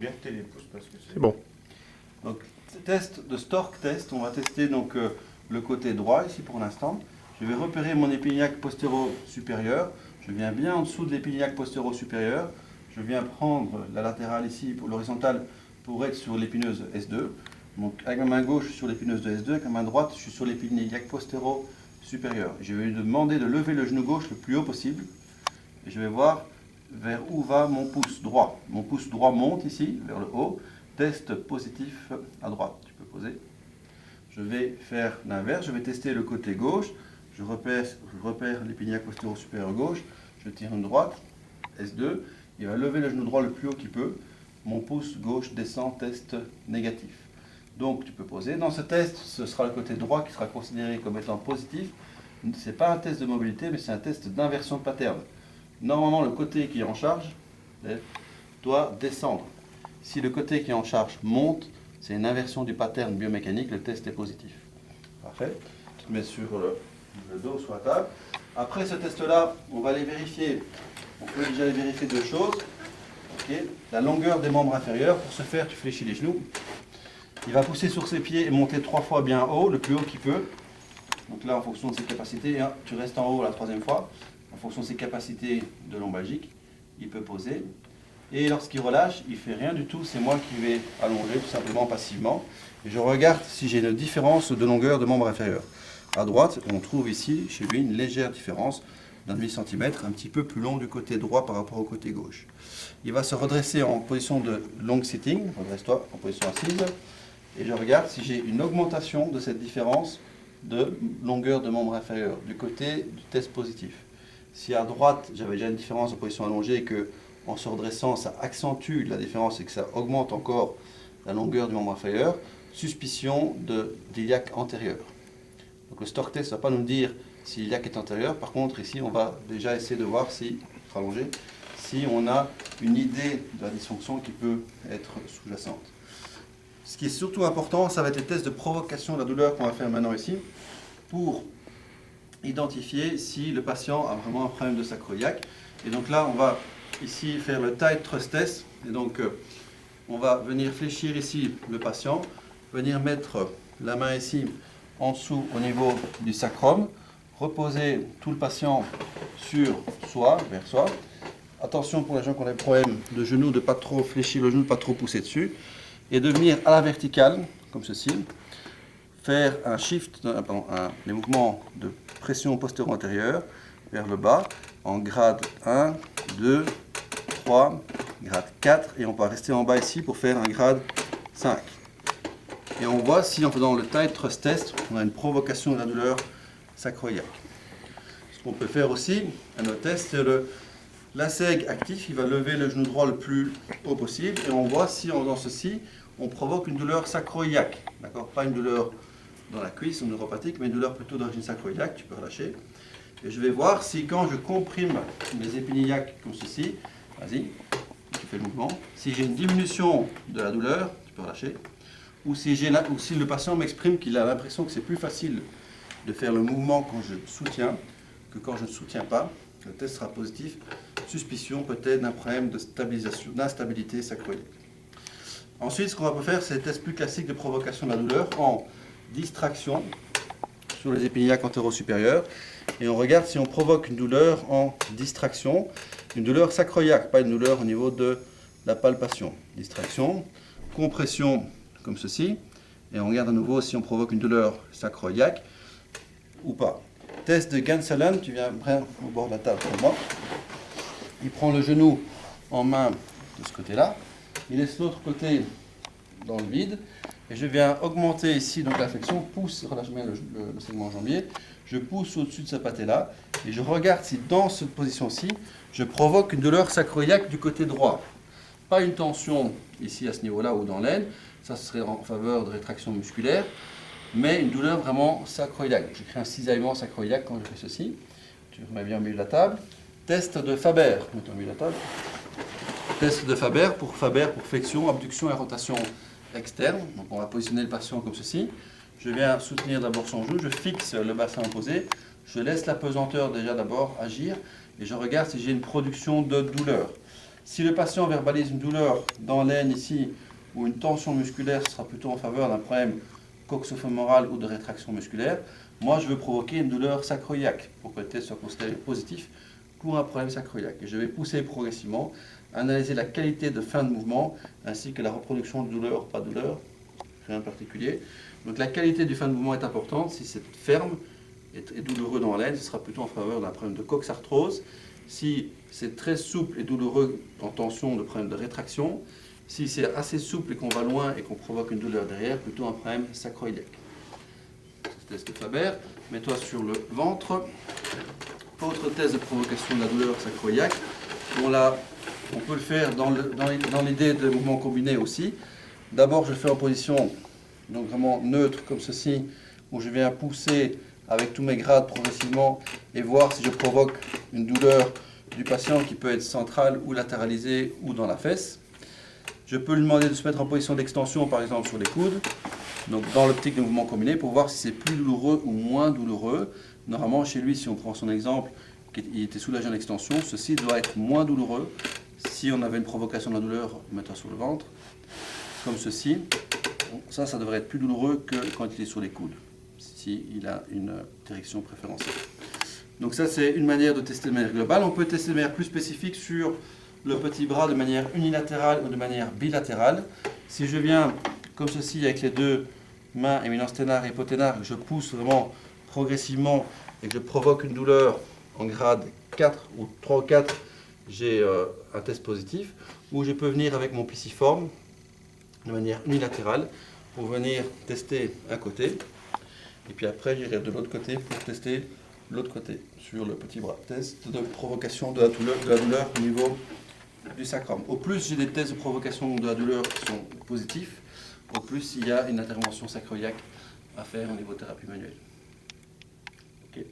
Bien que les pouces parce que C'est bon. Donc, test de Stork test, on va tester donc le côté droit ici pour l'instant. Je vais repérer mon épiniaque postéro-supérieur. Je viens bien en dessous de l'épiniaque postéro-supérieur. Je viens prendre la latérale ici, pour l'horizontale, pour être sur l'épineuse S2. Donc avec ma main gauche, je suis sur l'épineuse de S2, avec ma main droite, je suis sur l'épiniaque postéro-supérieur. Je vais lui demander de lever le genou gauche le plus haut possible. Et je vais voir vers où va mon pouce droit. Mon pouce droit monte ici, vers le haut. Test positif à droite. Tu peux poser. Je vais faire l'inverse. Je vais tester le côté gauche. Je repère l'épiniaque postéro-supérieur gauche. Je tire une droite. S2. Il va lever le genou droit le plus haut qu'il peut. Mon pouce gauche descend. Test négatif. Donc tu peux poser. Dans ce test, ce sera le côté droit qui sera considéré comme étant positif. Ce n'est pas un test de mobilité, mais c'est un test d'inversion de pattern. Normalement, le côté qui est en charge doit descendre. Si le côté qui est en charge monte, c'est une inversion du pattern biomécanique, le test est positif. Parfait. Tu te mets sur le dos, sur la table. Après ce test-là, on va aller vérifier. On peut déjà aller vérifier deux choses. Okay. La longueur des membres inférieurs. Pour ce faire, tu fléchis les genoux. Il va pousser sur ses pieds et monter 3 fois bien haut, le plus haut qu'il peut. Donc là, en fonction de ses capacités, tu restes en haut la 3e fois. En fonction de ses capacités de lombalgique, il peut poser. Et lorsqu'il relâche, il ne fait rien du tout. C'est moi qui vais allonger tout simplement passivement. Et je regarde si j'ai une différence de longueur de membre inférieur. À droite, on trouve ici, chez lui, une légère différence d'un demi-centimètre, un petit peu plus long du côté droit par rapport au côté gauche. Il va se redresser en position de long sitting. Redresse-toi en position assise. Et je regarde si j'ai une augmentation de cette différence de longueur de membre inférieur du côté du test positif. Si à droite, j'avais déjà une différence en position allongée et que en se redressant, ça accentue la différence et que ça augmente encore la longueur du membre inférieur, suspicion d'iliaque antérieur. Donc le Stork test ne va pas nous dire si l'iliaque est antérieur. Par contre, ici, on va déjà essayer de voir si on a une idée de la dysfonction qui peut être sous-jacente. Ce qui est surtout important, ça va être les tests de provocation de la douleur qu'on va faire maintenant ici pour identifier si le patient a vraiment un problème de sacro-iliaque. Et donc là, on va ici faire le tight thrust test. Et donc, on va venir fléchir ici le patient, venir mettre la main ici en dessous au niveau du sacrum, reposer tout le patient sur soi, vers soi. Attention pour les gens qui ont des problèmes de genoux, de ne pas trop fléchir le genou, de ne pas trop pousser dessus. Et de venir à la verticale, comme ceci, faire un shift, les mouvements de pression postéro-antérieure vers le bas, en grade 1, 2, 3, grade 4, et on va rester en bas ici pour faire un grade 5. Et on voit si en faisant le tight thrust test, on a une provocation de la douleur sacro-iliaque. Ce qu'on peut faire aussi, à notre test, c'est l'ASEG actif, il va lever le genou droit le plus haut possible, et on voit si en faisant ceci, on provoque une douleur sacro-iliaque. D'accord ? Pas une douleur dans la cuisse ou neuropathique, mais une douleur plutôt d'origine sacro-iliaque, tu peux relâcher. Et je vais voir si quand je comprime mes épiniaques comme ceci, vas-y, tu fais le mouvement, si j'ai une diminution de la douleur, tu peux relâcher, ou si le patient m'exprime qu'il a l'impression que c'est plus facile de faire le mouvement quand je soutiens que quand je ne soutiens pas, le test sera positif. Suspicion peut-être d'un problème de stabilisation, d'instabilité sacro-iliaque. Ensuite, ce qu'on va faire, c'est des tests plus classiques de provocation de la douleur en distraction sur les épiniaques antéro-supérieures. Et on regarde si on provoque une douleur en distraction, une douleur sacro-iliaque, pas une douleur au niveau de la palpation. Distraction, compression comme ceci. Et on regarde à nouveau si on provoque une douleur sacro-iliaque ou pas. Test de Gansalen, tu viens au bord de la table pour moi. Il prend le genou en main de ce côté-là. Il laisse l'autre côté dans le vide. Et je viens augmenter ici donc la flexion, pousse, relâche bien le segment jambier. Je pousse au-dessus de ce pâté-là. Et je regarde si dans cette position-ci, je provoque une douleur sacro-iliaque du côté droit. Pas une tension ici à ce niveau-là ou dans l'aine. Ça, ce serait en faveur de rétraction musculaire. Mais une douleur vraiment sacro-iliaque. Je crée un cisaillement sacro-iliaque quand je fais ceci. Tu remets bien au milieu de la table. Test de Faber. Mets-toi au milieu de la table. Test de Faber pour flexion, abduction et rotation externe. Donc on va positionner le patient comme ceci. Je viens soutenir d'abord son genou, je fixe le bassin opposé, je laisse la pesanteur déjà d'abord agir et je regarde si j'ai une production de douleur. Si le patient verbalise une douleur dans l'aine ici, ou une tension musculaire, ce sera plutôt en faveur d'un problème coxofémoral ou de rétraction musculaire. Moi, je veux provoquer une douleur sacroiliaque pour que le test soit considéré positif pour un problème sacroiliaque. Et je vais pousser progressivement, analyser la qualité de fin de mouvement, ainsi que la reproduction de douleur, pas douleur, rien de particulier. Donc la qualité du fin de mouvement est importante. Si c'est ferme et douloureux dans l'aine, ce sera plutôt en faveur d'un problème de coxarthrose. Si c'est très souple et douloureux en tension, de problème de rétraction. Si c'est assez souple et qu'on va loin et qu'on provoque une douleur derrière, plutôt un problème sacroiliaque. Test de Faber, mets-toi sur le ventre. Autre test de provocation de la douleur sacroiliaque. Bon, là, on peut le faire dans l'idée de mouvement combiné aussi. D'abord, je le fais en position donc vraiment neutre comme ceci, où je viens pousser avec tous mes grades progressivement et voir si je provoque une douleur du patient qui peut être centrale ou latéralisée ou dans la fesse. Je peux lui demander de se mettre en position d'extension, par exemple sur les coudes, donc dans l'optique de mouvement combiné, pour voir si c'est plus douloureux ou moins douloureux. Normalement, chez lui, si on prend son exemple, il était soulagé en extension, ceci doit être moins douloureux. Si on avait une provocation de la douleur, mettre sur le ventre, comme ceci, ça devrait être plus douloureux que quand il est sur les coudes, s'il a une direction préférentielle. Donc ça, c'est une manière de tester de manière globale. On peut tester de manière plus spécifique sur le petit bras de manière unilatérale ou de manière bilatérale. Si je viens comme ceci avec les deux mains, éminence ténare et hypoténare, je pousse vraiment progressivement et que je provoque une douleur en grade 4 ou 3 ou 4, j'ai un test positif. Ou je peux venir avec mon piciforme de manière unilatérale pour venir tester un côté. Et puis après, j'irai de l'autre côté pour tester l'autre côté sur le petit bras. Test de provocation de la douleur au niveau du sacrum. Au plus j'ai des tests de provocation de la douleur qui sont positifs, au plus il y a une intervention sacroiliaque à faire au niveau thérapie manuelle. Okay.